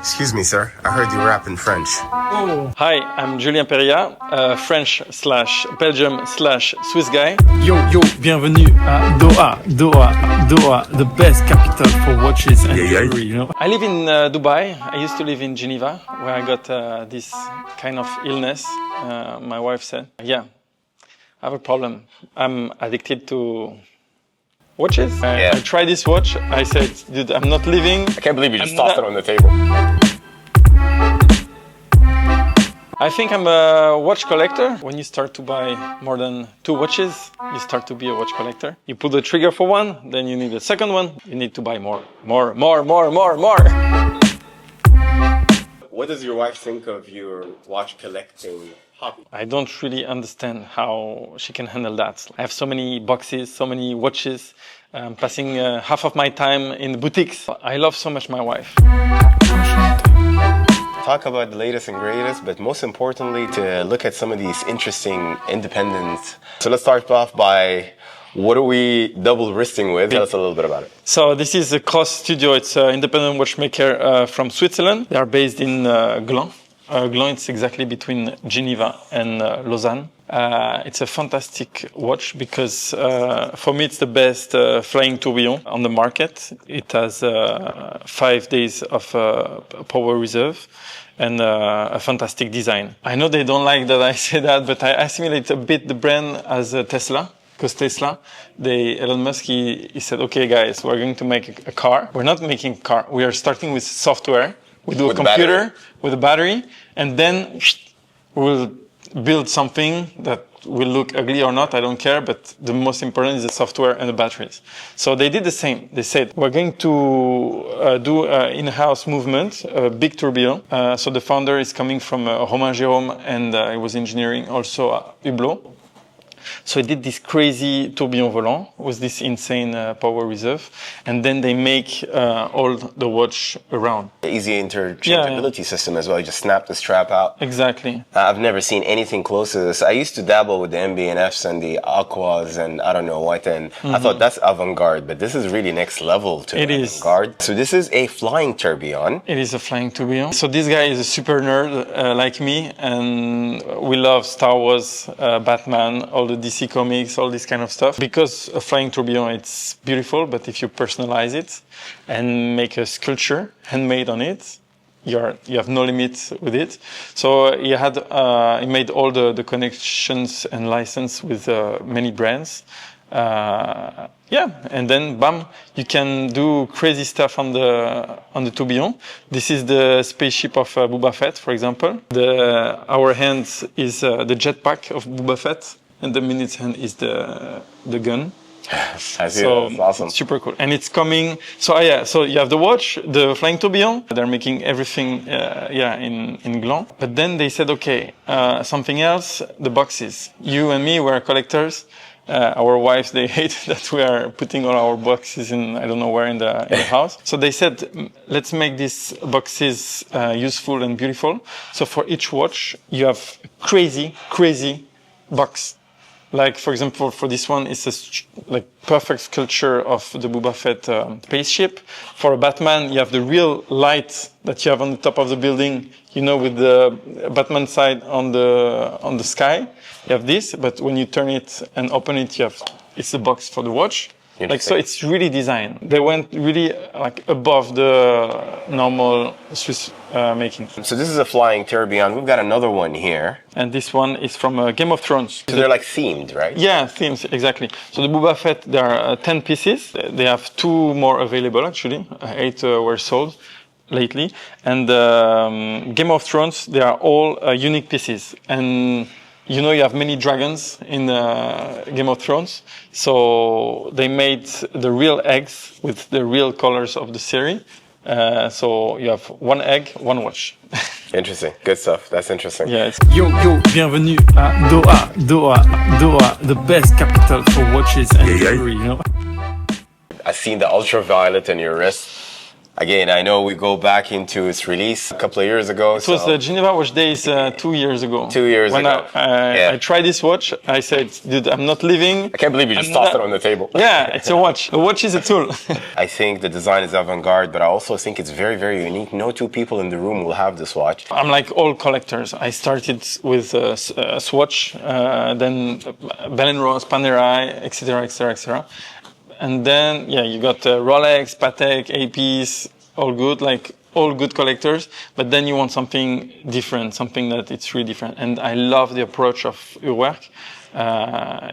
Excuse me, sir. I heard you rap in French. Oh. Hi, I'm Julien Perria, French/Belgium/Swiss guy. Yo, bienvenue à Doha, the best capital for watches and jewelry, you know. I live in Dubai. I used to live in Geneva, where I got this kind of illness. My wife said, yeah, I have a problem. I'm addicted to watches. I tried this watch. I said, dude, I'm not leaving. I can't believe you just tossed it on the table. I think I'm a watch collector. When you start to buy more than 2 watches, you start to be a watch collector. You pull the trigger for one, then you need a second one. You need to buy more. What does your wife think of your watch collecting hobby? I don't really understand how she can handle that. I have so many boxes, so many watches. I'm passing half of my time in boutiques. I love so much my wife. Talk about the latest and greatest, but most importantly, to look at some of these interesting independent. So let's start off by, what are we double wristing with? Tell us a little bit about it. So this is a Kross studio. It's an independent watchmaker from Switzerland. They are based in Gland. Gland is exactly between Geneva and Lausanne. It's a fantastic watch because for me it's the best flying tourbillon on the market. It has 5 days of power reserve and a fantastic design. I know they don't like that I say that, but I assimilate a bit the brand as Tesla. Because Tesla, Elon Musk, he said, okay guys, we're going to make a car. We're not making a car. We are starting with software. We do a computer with a battery, and then we'll build something that will look ugly or not, I don't care, but the most important is the software and the batteries. So they did the same. They said, we're going to do in-house movement, a big tourbillon. So the founder is coming from Romain Jérôme, and he was engineering also Hublot. So he did this crazy tourbillon volant with this insane power reserve, and then they make all the watch around. Easy interchangeability system as well. You just snap the strap out. Exactly. I've never seen anything close to this. I used to dabble with the MB&Fs and the Aquas and I don't know what, and I thought that's avant-garde, but this is really next level to avant-garde. So this is a flying tourbillon. It is a flying tourbillon. So this guy is a super nerd like me, and we love Star Wars, Batman, all the DC comics, all this kind of stuff. Because a flying tourbillon, it's beautiful, but if you personalize it and make a sculpture handmade on it, you have no limit with it. So he made all the connections and license with many brands. And then bam, you can do crazy stuff on the tourbillon. This is the spaceship of Boba Fett, for example. Our hand is the jetpack of Boba Fett. And the minute's hand is the gun. I see, that's awesome. It's super cool. And it's coming. So you have the watch, the flying tourbillon. They're making everything, in Gland. But then they said, okay, something else, the boxes. You and me, we're collectors. Our wives, they hate that we are putting all our boxes in, I don't know where in the house. So they said, let's make these boxes useful and beautiful. So for each watch, you have crazy box. Like, for example, for this one, it's a perfect sculpture of the Boba Fett spaceship. For a Batman, you have the real light that you have on the top of the building, with the Batman side on the sky. You have this, but when you turn it and open it, it's the box for the watch. So it's really designed. They went really above the normal Swiss making. So this is a flying tourbillon. We've got another one here. And this one is from Game of Thrones. So they're themed, right? Yeah, themes, exactly. So the Boba Fett, there are 10 pieces. They have 2 more available, actually. 8 were sold lately. And Game of Thrones, they are all unique pieces. And you have many dragons in Game of Thrones. So they made the real eggs with the real colors of the series. So you have 1 egg, 1 watch. Interesting. Good stuff. That's interesting. Yeah. Yo, bienvenue à Doha, the best capital for watches and jewelry, I've seen the ultraviolet in your wrist. Again, I know we go back into its release a couple of years ago. It was the Geneva Watch Days 2 years ago. 2 years ago. When I tried this watch, I said, dude, I'm not leaving. I can't believe you just tossed it on the table. Yeah, it's a watch. A watch is a tool. I think the design is avant-garde, but I also think it's very, very unique. No two people in the room will have this watch. I'm like all collectors. I started with a Swatch, then Bell & Ross, Panerai, etc., etc., etc. And then, yeah, you got Rolex, Patek, APs, all good, like all good collectors. But then you want something different, something that it's really different. And I love the approach of Urwerk,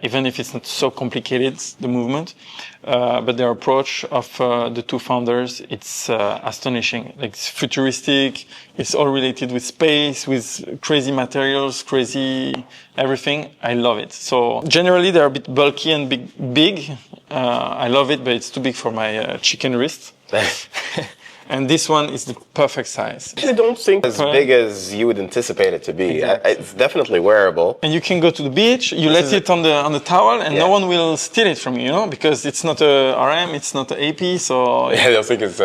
even if it's not so complicated, the movement. But their approach of the two founders, it's astonishing. Like it's futuristic. It's all related with space, with crazy materials, crazy everything. I love it. So generally they're a bit bulky and big. I love it, but it's too big for my chicken wrist. And this one is the perfect size. I don't think as big as you would anticipate it to be. Exactly. It's definitely wearable. And you can go to the beach, you let it on the towel, and no one will steal it from you, you know, because it's not a RM, it's not an AP, so... Yeah, they'll think it's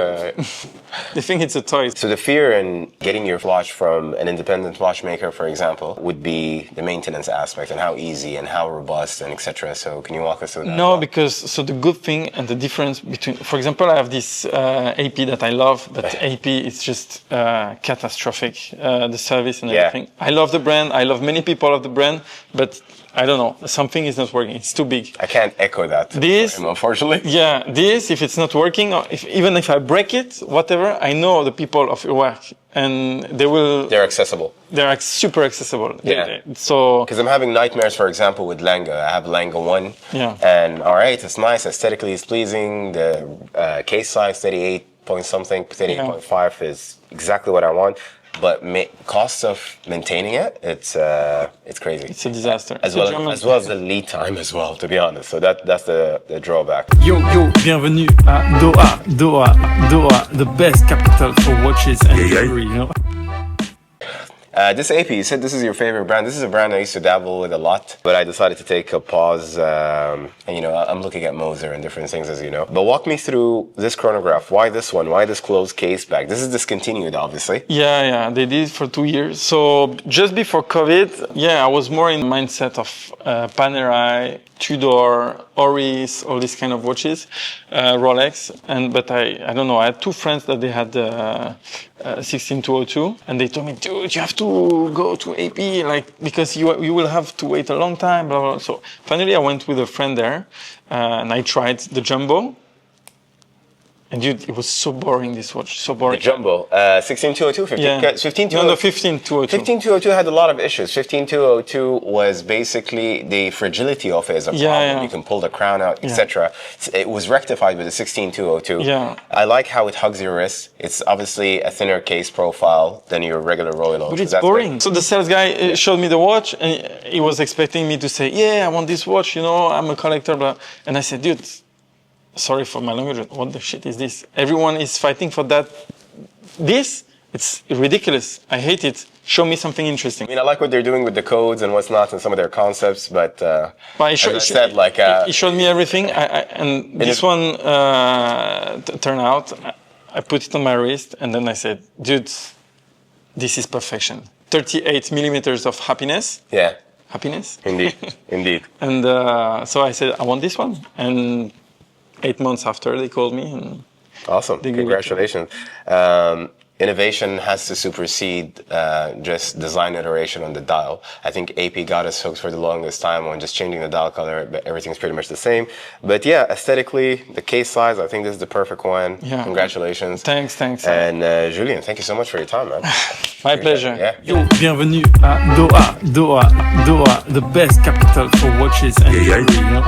they think it's a toy. So the fear in getting your watch from an independent watchmaker, for example, would be the maintenance aspect and how easy and how robust and etc. So can you walk us through that? No, because so the good thing and the difference between, for example, I have this AP that I love, but AP is just catastrophic, the service and everything. I love the brand, I love many people love the brand, but I don't know, something is not working, it's too big. I can't echo that this, unfortunately. Yeah, this, if it's not working, or even if I break it, whatever, I know the people of Urwerk and they're accessible. They're super accessible. Yeah. So, because I'm having nightmares, for example, with Lenga. I have Lenga 1. Yeah. And all right, it's nice, aesthetically it's pleasing. The case size, 38 point something, 38.5 is exactly what I want. But cost of maintaining it, it's crazy. It's a disaster. As well as the lead time as well, to be honest. So that's the drawback. Yo, bienvenue à Doha, the best capital for watches and jewelry, you know. This AP, you said this is your favorite brand. This is a brand I used to dabble with a lot, but I decided to take a pause. And you know, I'm looking at Moser and different things, as you know. But walk me through this chronograph. Why this one? Why this closed case back? This is discontinued, obviously. Yeah, they did it for 2 years. So just before COVID, I was more in the mindset of Panerai, Tudor, Oris, all these kind of watches, Rolex. But I don't know. I had 2 friends that they had 16202, and they told me, dude, you have to go to AP, like, because you will have to wait a long time, blah, blah. So finally I went with a friend there, and I tried the Jumbo. And dude, it was so boring, this watch, so boring. The Jumbo, 16202, 15202. No, 15202. 15202 had a lot of issues. 15202 was basically the fragility of it as a problem. You can pull the crown out, etc. It was rectified with the 16202. Yeah. I like how it hugs your wrist. It's obviously a thinner case profile than your regular Royal Oak. But it's boring. So the sales guy showed me the watch, and he was expecting me to say, I want this watch, you know, I'm a collector, blah. And I said, dude, sorry for my language, what the shit is this? Everyone is fighting for that. It's ridiculous. I hate it. Show me something interesting. I mean, I like what they're doing with the codes and what's not and some of their concepts, but he showed me everything. And this one turned out, I put it on my wrist, and then I said, dude, this is perfection. 38 millimeters of happiness. Yeah. Happiness? Indeed, indeed. And so I said, I want this one. And 8 months after, they called me. And awesome. Congratulations. Innovation has to supersede just design iteration on the dial. I think AP got us hooked for the longest time on just changing the dial color, but everything's pretty much the same. But yeah, aesthetically, the case size, I think this is the perfect one. Yeah. Congratulations. Thanks. And Julien, thank you so much for your time, man. My pleasure. Yeah. Yo, bienvenue à Doha, the best capital for watches and jewelry, you know.